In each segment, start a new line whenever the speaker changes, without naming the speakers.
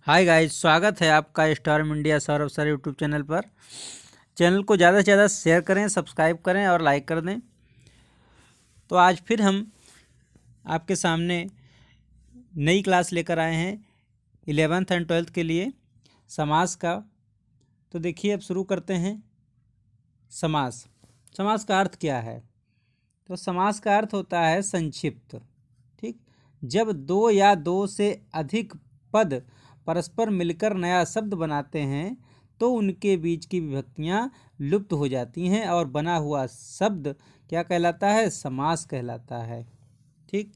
Hi guys, स्वागत है आपका star India Saurabh sir YouTube channel पर। चैनल को ज़्यादा से ज़्यादा शेयर करें, सब्सक्राइब करें और लाइक कर दें। तो आज फिर हम आपके सामने नई क्लास लेकर आए हैं 11th एंड 12th के लिए समास का। तो देखिए, अब शुरू करते हैं। समास समास का अर्थ क्या है? तो समास का अर्थ होता है संक्षिप्त। ठीक, जब दो या दो से अधिक पद परस्पर मिलकर नया शब्द बनाते हैं तो उनके बीच की विभक्तियां लुप्त हो जाती हैं और बना हुआ शब्द क्या कहलाता है? समास कहलाता है। ठीक,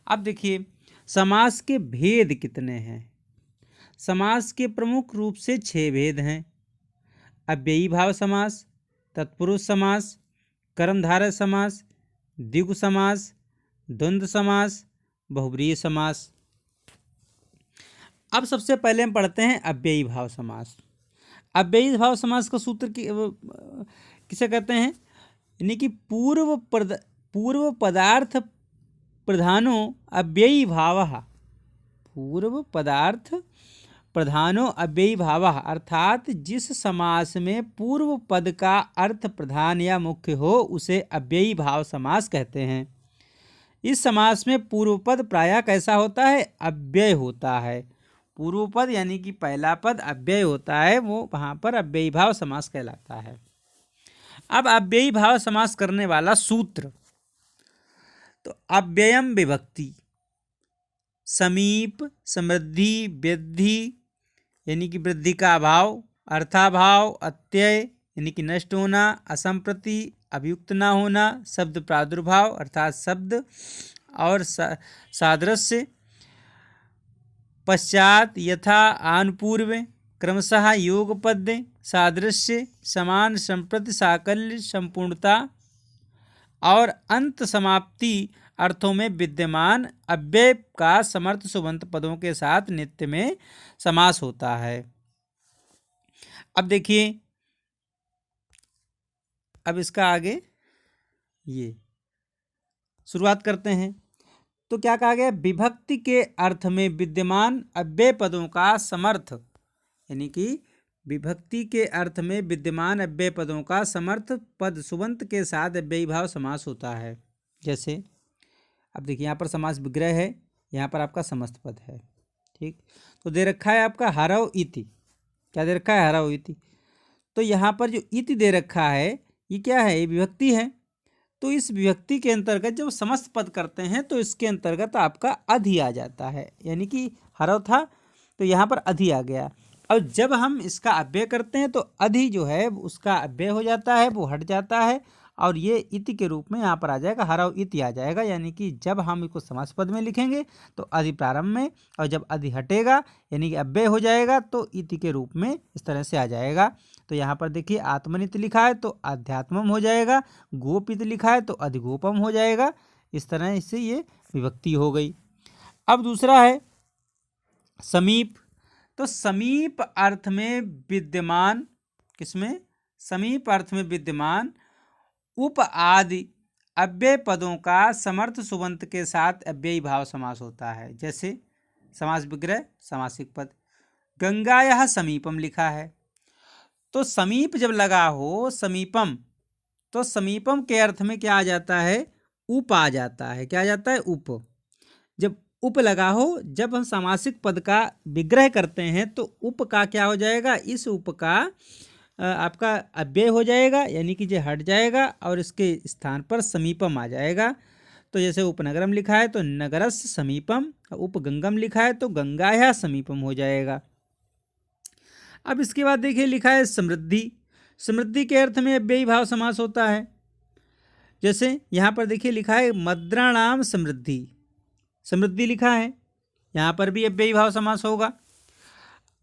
अब देखिए समास के भेद कितने हैं। समास के प्रमुख रूप से 6 भेद हैं। अव्ययी भाव समास, तत्पुरुष समास, कर्मधारय समास, द्विगु समास, द्वंद्व समास, बहुब्रीहि समास। अब सबसे पहले हम पढ़ते हैं अव्ययी भाव समास। अव्ययी भाव समास का सूत्र किसे कहते हैं? यानी कि पूर्व पदार्थ प्रधानो अव्ययी भावः। पूर्व पदार्थ प्रधानो अव्ययी भावः अर्थात जिस समास में पूर्व पद का अर्थ प्रधान या मुख्य हो उसे अव्ययी भाव समास कहते हैं। इस समास में पूर्व पद प्रायः कैसा होता है? अव्यय होता है। पूर्व पद यानी कि पहला पद अव्यय होता है, वो वहाँ पर अव्ययी भाव समास कहलाता है। अब अव्ययी भाव समास करने वाला सूत्र, तो अव्ययम विभक्ति, समीप, समृद्धि, वृद्धि यानी कि वृद्धि का अभाव, अर्थाभाव, अत्यय यानी कि नष्ट होना, असंप्रति अभियुक्त न होना, शब्द प्रादुर्भाव अर्थात शब्द और सादृश्य, पश्चात, यथा, आनुपूर्व, क्रमशः, योगपद्य, सादृश्य, समान, संप्रति, साकल्य, संपूर्णता और अंत समाप्ति अर्थों में विद्यमान अव्यय का समर्थ सुबंत पदों के साथ नित्य में समास होता है। अब देखिए, अब इसका आगे ये शुरुआत करते हैं। तो क्या कहा गया? विभक्ति के अर्थ में विद्यमान अव्यय पदों का समर्थ, यानी कि विभक्ति के अर्थ में विद्यमान अव्यय पदों का समर्थ पद सुबंत के साथ अव्ययी भाव समास होता है। जैसे अब देखिए, यहाँ पर समास विग्रह है, यहाँ पर आपका समस्त पद है। ठीक, तो दे रखा है आपका हरव इति। क्या दे रखा है? हरव इति। तो यहाँ पर जो इति दे रखा है ये क्या है? ये विभक्ति है। तो इस विभक्ति के अंतर्गत जब समस्त पद करते हैं तो इसके अंतर्गत आपका अधि आ जाता है, यानी कि हरव था तो यहाँ पर अधि आ गया। और जब हम इसका अव्यय करते हैं तो अधि जो है उसका अव्यय हो जाता है, वो हट जाता है और ये इति के रूप में यहाँ पर आ जाएगा, हरव इति आ जाएगा। यानी कि जब हम इसको समास पद में लिखेंगे तो अधि प्रारंभ में, और जब अधि हटेगा यानी कि अव्यय हो जाएगा तो इति के रूप में इस तरह से आ जाएगा। तो यहाँ पर देखिए, आत्मनित लिखा है तो अध्यात्मम हो जाएगा, गोपित लिखा है तो अधिगोपम हो जाएगा। इस तरह से ये विभक्ति हो गई। अब दूसरा है समीप। तो समीप अर्थ में विद्यमान, किसमें? समीप अर्थ में विद्यमान उप आदि अव्यय पदों का समर्थ सुबंत के साथ अव्ययी भाव समास होता है। जैसे समास विग्रह, समासिक पद, गंगायाः समीपम लिखा है तो समीप जब लगा हो समीपम, तो समीपम के अर्थ में क्या आ जाता है? उप आ जाता है। क्या आ जाता है? उप। जब उप लगा हो, जब हम सामासिक पद का विग्रह करते हैं तो उप का क्या हो जाएगा? इस उप का आपका अव्यय हो जाएगा, यानी कि ये हट जाएगा और इसके स्थान पर समीपम आ जाएगा। तो जैसे उपनगरम लिखा है तो नगरस्य समीपम, उपगंगम लिखा है तो गंगायाः समीपम हो जाएगा। अब इसके बाद देखिए, लिखा है समृद्धि। समृद्धि के अर्थ में अव्ययी भाव समास होता है। जैसे यहाँ पर देखिए लिखा है मद्राणाम समृद्धि, समृद्धि लिखा है, यहाँ पर भी अव्ययी भाव समास होगा।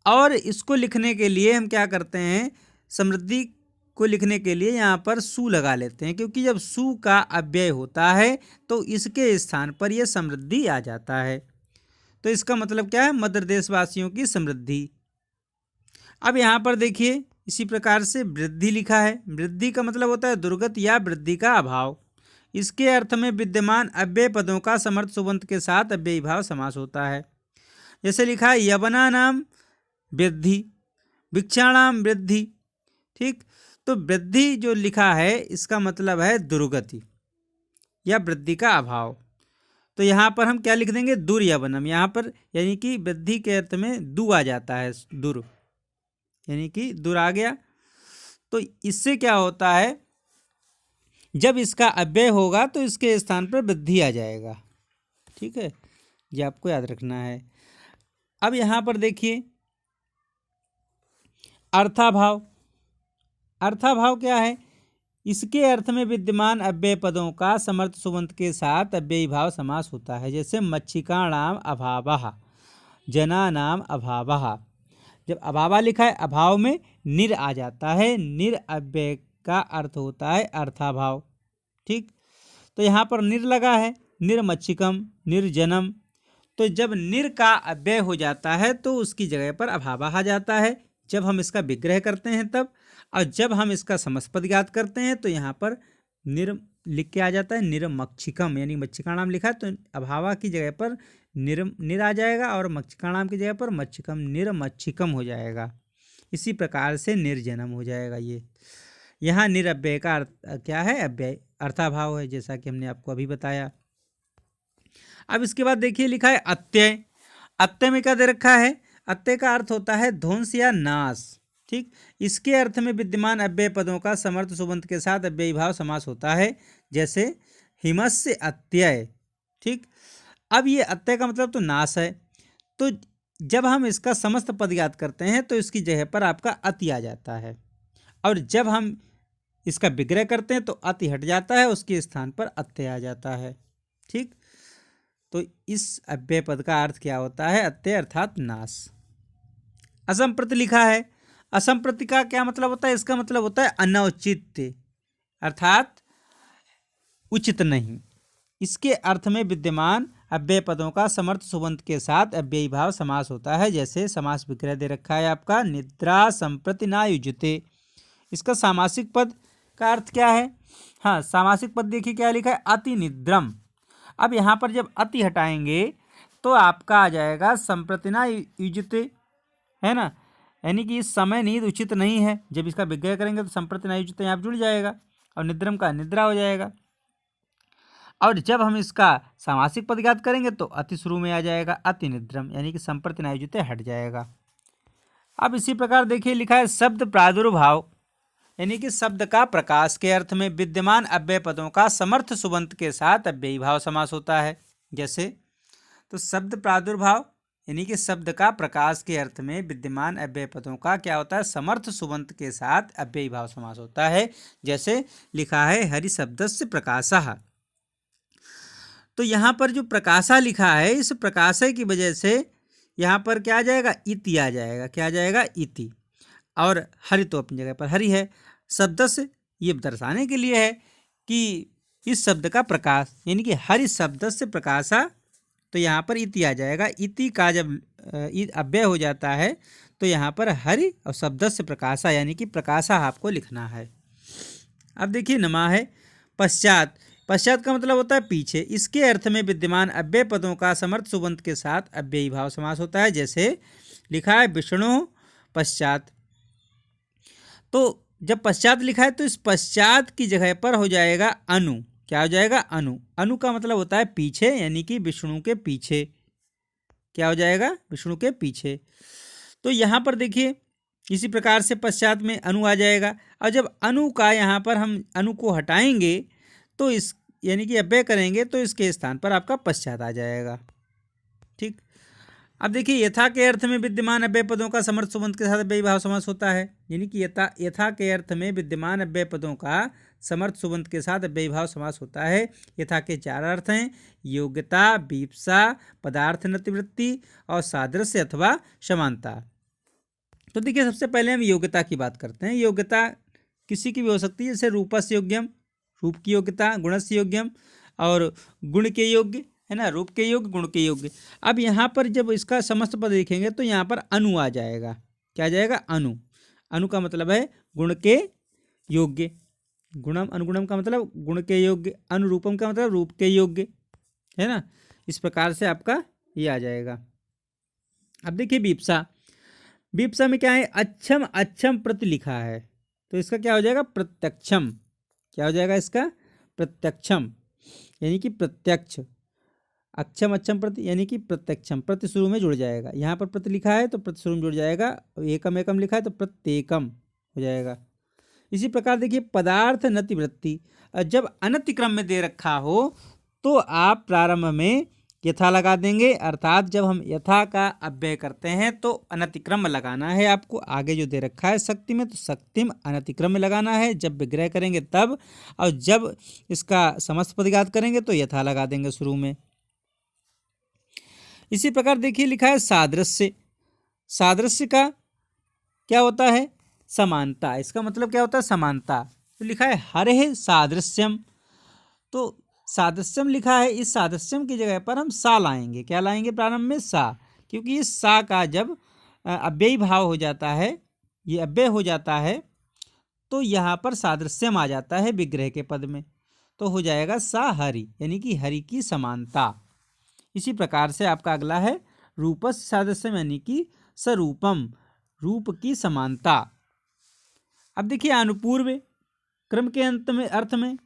और इसको लिखने के लिए हम क्या करते हैं? समृद्धि को लिखने के लिए यहाँ पर सु लगा लेते हैं, क्योंकि जब सु का अव्यय होता है तो इसके स्थान पर यह समृद्धि आ जाता है। तो इसका मतलब क्या है? मध्य देशवासियों की समृद्धि। अब यहाँ पर देखिए, इसी प्रकार से वृद्धि लिखा है। वृद्धि का मतलब होता है दुर्गति या वृद्धि का अभाव। इसके अर्थ में विद्यमान अव्यय पदों का समर्थ सुबंत के साथ अव्ययी भाव समास होता है। जैसे लिखा है यवना नाम वृद्धि, वृक्षाणाम वृद्धि। ठीक, तो वृद्धि जो लिखा है इसका मतलब है दुर्गति या वृद्धि का अभाव। तो यहाँ पर हम क्या लिख देंगे, दुर या वनम। यहाँ पर यानी कि वृद्धि के अर्थ में दु आ जाता है, दुर यानी कि दुर आ गया। तो इससे क्या होता है, जब इसका अव्यय होगा तो इसके स्थान पर वृद्धि आ जाएगा। ठीक है, ये आपको याद रखना है। अब यहाँ पर देखिए अर्थाभाव। अर्थाभाव क्या है, इसके अर्थ में विद्यमान अव्यय पदों का समर्थ सुबंत के साथ अव्ययी भाव समास होता है। जैसे मच्छिकाणाम अभावः, जनानाम अभावः। जब अभावा लिखा है, अभाव में निर आ जाता है, निर अव्यय का अर्थ होता है अर्थाभाव। ठीक, तो यहाँ पर निर लगा है, निर्मच्छिकम, निर्जनम। तो जब निर का अव्यय हो जाता है तो उसकी जगह पर अभावा आ जाता है, जब हम इसका विग्रह करते हैं तब। और जब हम इसका समस्पद ज्ञात करते हैं तो यहाँ पर निर लिख के आ जाता है, निर्मक्षिकम, यानी मच्छिकाणाम लिखा है तो अभावा की जगह पर निर आ जाएगा और मक्षिकाणाम की जगह पर मच्छिकम, निर्मच्छिकम हो जाएगा। इसी प्रकार से निर्जनम हो जाएगा। ये यहाँ निरव्यय का अर्थ क्या है, अव्यय अर्थाभाव है, जैसा कि हमने आपको अभी बताया। अब इसके बाद देखिए लिखा है अत्यय। अत्यय में क्या दे रखा है, अत्यय का अर्थ होता है ध्वंस या नाश। ठीक, इसके अर्थ में विद्यमान अव्यय पदों का समर्थ सुबंत के साथ अव्ययी भाव समास होता है। जैसे हिमस्य अत्यय। ठीक, अब ये अत्यय का मतलब तो नाश है, तो जब हम इसका समस्त पद याद करते हैं तो इसकी जगह पर आपका अति आ जाता है, और जब हम इसका विग्रह करते हैं तो अति हट जाता है, उसके स्थान पर अत्यय आ जाता है। ठीक, तो इस अव्यय पद का अर्थ क्या होता है, अत्यय अर्थात नाश। असंप्रति लिखा है। असंप्रति का क्या मतलब होता है, इसका मतलब होता है अनौचित्य अर्थात उचित नहीं। इसके अर्थ में विद्यमान अव्यय पदों का समर्थ सुबंत के साथ अव्ययी भाव समास होता है। जैसे समास विग्रह दे रखा है आपका, निद्रा संप्रति ना युज्यते। इसका सामासिक पद का अर्थ क्या है, हाँ सामासिक पद देखिए क्या लिखा है, अति निद्रम। अब यहाँ पर जब अति हटाएंगे तो आपका आ जाएगा संप्रति ना युज्यते, है ना, यानी कि इस समय नींद उचित नहीं है। जब इसका विग्रह करेंगे तो संप्रति ना युज्यते यहाँ जुड़ जाएगा और निद्रम का निद्रा हो जाएगा। और जब हम इसका सामासिक पद ज्ञात करेंगे तो अति शुरू में आ जाएगा, अति निद्रम, यानी कि संप्रति ना युज्यते हट जाएगा। अब इसी प्रकार देखिए लिखा है शब्द प्रादुर्भाव, यानी कि शब्द का प्रकाश के अर्थ में विद्यमान अव्यय पदों का समर्थ सुबंत के साथ अव्ययी भाव समास होता है। जैसे तो शब्द प्रादुर्भाव यानी कि शब्द का प्रकाश के अर्थ में विद्यमान अव्यय पदों का क्या होता है, समर्थ सुबंत के साथ अव्ययी भाव समास होता है। जैसे लिखा है हरि शब्दस्य प्रकाशः। तो यहाँ पर जो प्रकाशा लिखा है, इस प्रकाशय की वजह से यहाँ पर क्या आ जाएगा, इति आ जाएगा। क्या आ जाएगा, इति। और हरि तो अपनी जगह पर हरि है। शब्द से ये दर्शाने के लिए है कि इस शब्द का प्रकाश, यानी कि हरि शब्द से प्रकाशा, तो यहाँ पर इति आ जाएगा। इति का जब अव्यय हो जाता है तो यहाँ पर हरि और शब्द से प्रकाशा, यानी कि प्रकाशा आपको लिखना है। अब देखिए नमा है पश्चात। पश्चात का मतलब होता है पीछे। इसके अर्थ में विद्यमान अव्यय पदों का समर्थ सुबंत के साथ अव्ययी भाव समास होता है। जैसे लिखा है विष्णु पश्चात। तो जब पश्चात लिखा है तो इस पश्चात की जगह पर हो जाएगा अनु। क्या हो जाएगा, अनु। अनु का मतलब होता है पीछे, यानी कि विष्णु के पीछे। क्या हो जाएगा, विष्णु के पीछे। तो यहाँ पर देखिए इसी प्रकार से पश्चात में अनु आ जाएगा। और जब अनु का यहाँ पर हम अनु को हटाएंगे तो इस यानी कि अव्यय करेंगे तो इसके स्थान पर आपका पश्चात आ जाएगा। ठीक, अब देखिए यथा के अर्थ में विद्यमान अव्यय पदों का समर्थ सुबंत के साथ अव्ययी भाव समास होता है। यानी कि यथा के अर्थ में विद्यमान अव्यय पदों का समर्थ सुबंत के साथ अव्ययी भाव समास होता है। यथा के चार अर्थ हैं, योग्यता, बीप्सा, पदार्थ नतिवृत्ति और सादृश्य अथवा समानता। तो देखिए सबसे पहले हम योग्यता की बात करते हैं। योग्यता किसी की भी हो सकती है, जैसे रूपस्य योग्यम, रूप की योग्यता, गुणस्य योग्यम और गुण के योग्य, है ना, रूप के योग्य, गुण के योग्य। अब यहाँ पर जब इसका समस्त पद देखेंगे तो यहाँ पर अनु आ जाएगा। क्या आ जाएगा, अनु। अनु का मतलब है गुण के योग्य। गुणम अनुगुणम का मतलब गुण के योग्य। अनुरूपम का मतलब रूप के योग्य, है ना। इस प्रकार से आपका ये आ जाएगा। अब देखिए बीप्सा। विपसा में क्या है, अच्छम अच्छम प्रति लिखा है, तो इसका क्या हो जाएगा, प्रत्यक्षम। क्या हो जाएगा इसका, प्रत्यक्षम, यानी कि प्रत्यक्ष। अक्षम अच्छम प्रति यानी कि प्रत्यक्षम, प्रति शुरू में जुड़ जाएगा। यहाँ पर प्रति लिखा है तो प्रति शुरू में जुड़ जाएगा, एकम एकम लिखा है तो प्रत्येकम हो जाएगा। इसी प्रकार देखिए पदार्थ नतिवृत्ति, जब अनतिक्रम में दे रखा हो तो आप प्रारंभ में यथा लगा देंगे, अर्थात जब हम यथा का अव्यय करते हैं तो अनतिक्रम में लगाना है आपको। आगे जो दे रखा है शक्ति में, तो शक्तिम अनतिक्रम में लगाना है जब विग्रह करेंगे तब, और जब इसका समस्त पदघात करेंगे तो यथा लगा देंगे शुरू में। इसी प्रकार देखिए लिखा है सादृश्य। सादृश्य का क्या होता है, समानता। इसका मतलब क्या होता है, समानता। तो लिखा है हरे सादृश्यम, तो सादृश्यम लिखा है, इस सादृश्यम की जगह पर हम सा लाएंगे। क्या लाएंगे प्रारंभ में, सा, क्योंकि इस सा का जब अव्ययी भाव हो जाता है, ये अव्यय हो जाता है, तो यहाँ पर सादृश्यम आ जाता है विग्रह के पद में, तो हो जाएगा सा हरि, यानी कि हरि की समानता। इसी प्रकार से आपका अगला है रूपस सादृश्यम, यानी कि स्वरूपम, रूप की समानता। अब देखिए अनुपूर्व क्रम के अंत में अर्थ में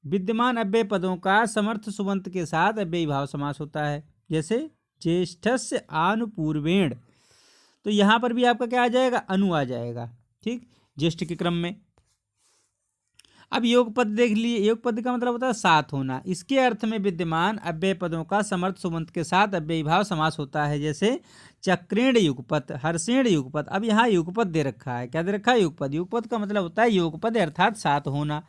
विद्यमान अव्यय पदों का समर्थ सुबंत के साथ अव्ययी भाव समास होता है, जैसे ज्येष्ठस्य आनुपूर्वेण, तो यहाँ पर भी आपका क्या आ जाएगा, अनु आ जाएगा, ठीक, ज्येष्ठ के क्रम में। अब योग पद देख लिए, योग पद का मतलब होता है साथ होना। इसके अर्थ में विद्यमान अव्यय पदों का समर्थ सुबंत के साथ अव्ययी भाव समास होता है, जैसे चक्रेण युगपत, हर्षेण युगपत। अब यहाँ युगपत दे रखा है, क्या दे रखा है, युगपत। युगपत का मतलब होता है योगपद अर्थात साथ होना।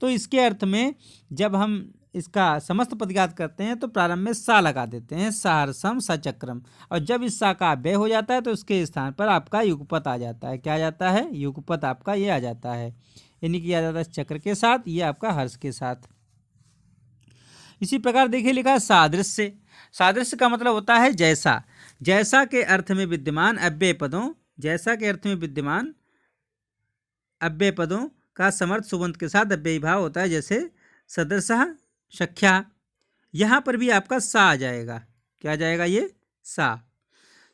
तो इसके अर्थ में जब हम इसका समस्त पदघात करते हैं तो प्रारंभ में सा लगा देते हैं, सहर्षम सचक्रम, और जब इस सा का अव्यय हो जाता है तो उसके स्थान पर आपका युगपत आ जाता है। क्या आ जाता है, युगपत आपका ये आ जाता है, यानी कि आ जाता है चक्र के साथ, ये आपका हर्ष के साथ। इसी प्रकार देखिए लिखा है सादृश्य। सादृश्य का मतलब होता है जैसा। जैसा के अर्थ में विद्यमान अव्यय पदों, जैसा के अर्थ में विद्यमान अव्यय पदों का समर्थ सुबंत के साथ अव्ययी भाव होता है, जैसे सदृशः सख्या। यहाँ पर भी आपका सा आ जाएगा। क्या आ जाएगा, ये सा।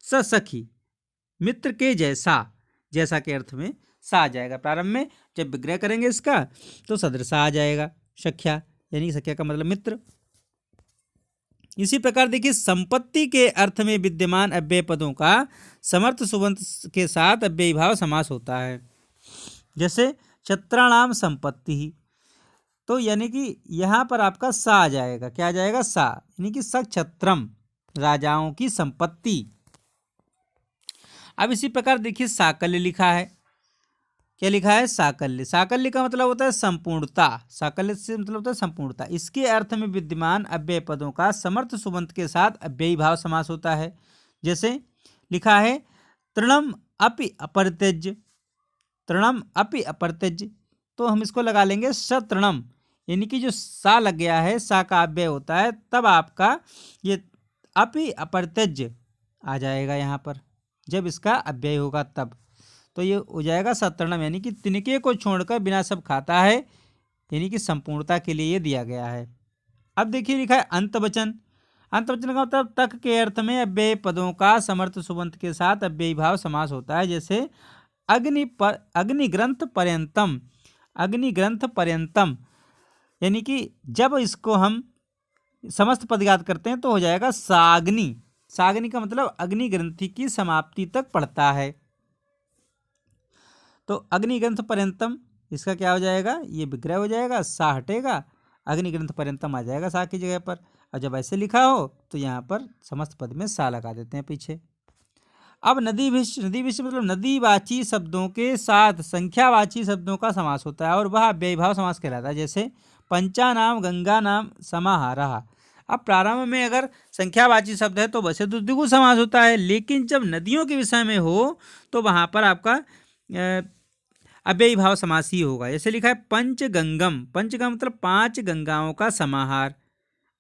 सखी, मित्र के जैसा, जैसा के अर्थ में सा आ जाएगा प्रारंभ में। जब विग्रह करेंगे इसका तो सदृशा आ जाएगा, सख्या, यानी कि सख्या का मतलब मित्र। इसी प्रकार देखिए संपत्ति के अर्थ में विद्यमान अव्यय पदों का समर्थ सुबंत के साथ अव्ययी भाव समास होता है, जैसे छत्राणाम संपत्ति, तो यानी कि यहाँ पर आपका सा आ जाएगा। क्या आ जाएगा, सा, यानी कि सक्षत्रम, राजाओं की संपत्ति। अब इसी प्रकार देखिए साकल्य लिखा है। क्या लिखा है, साकल्य। साकल्य का मतलब होता है संपूर्णता। साकल्य से मतलब होता है संपूर्णता। इसके अर्थ में विद्यमान अव्यय पदों का समर्थ सुबंत के साथ अव्ययी भाव समास होता है, जैसे लिखा है तृणम अपि अपरित्यज्य। तृणम अपि अपर्त्यज्य, तो हम इसको लगा लेंगे शतृणम, यानी कि जो सा लग गया है, सा का अव्यय होता है, तब आपका ये अपि अपर्त्यज्य आ जाएगा यहाँ पर, जब इसका अव्यय होगा तब, तो ये हो जाएगा शतृणम, यानी कि तिनके को छोड़कर बिना सब खाता है, यानी कि संपूर्णता के लिए ये दिया गया है। अब देखिए लिखा है अंतवचन। अंतवचन का मतलब तक के अर्थ में अव्यय पदों का समर्थ सुबंत के साथ अव्ययी भाव समास होता है, जैसे अग्निग्रंथ पर्यंतम। अग्निग्रंथ पर्यंतम, यानी कि जब इसको हम समस्त पदघात करते हैं तो हो जाएगा साग्नि। साग्नि का मतलब अग्नि ग्रंथि की समाप्ति तक पढ़ता है, तो अग्निग्रंथ पर्यंतम, इसका क्या हो जाएगा, ये विग्रह हो जाएगा, सा हटेगा, अग्निग्रंथ पर्यंतम आ जाएगा सा की जगह पर। और जब ऐसे लिखा हो तो यहाँ पर समस्त पद में सा लगा देते हैं पीछे। अब नदीभिष। नदीभिष मतलब नदीवाची शब्दों के साथ संख्यावाची शब्दों का समास होता है, और वह अव्ययी भाव समास कहलाता है, जैसे पंचा नाम गंगा नाम समाहारः। अब प्रारंभ में अगर संख्यावाची शब्द है तो वैसे तो द्विगु समास होता है, लेकिन जब नदियों के विषय में हो तो वहाँ पर आपका अव्ययी भाव समास ही होगा। जैसे लिखा है पंचगंगम। पंचगंग मतलब 5 गंगाओं का समाहार,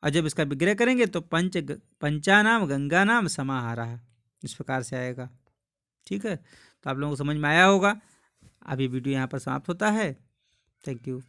और जब इसका विग्रह करेंगे तो पंचा नाम गंगा नाम समाहारः, इस प्रकार से आएगा। ठीक है, तो आप लोगों को समझ में आया होगा। अब ये वीडियो यहाँ पर समाप्त होता है। Thank you.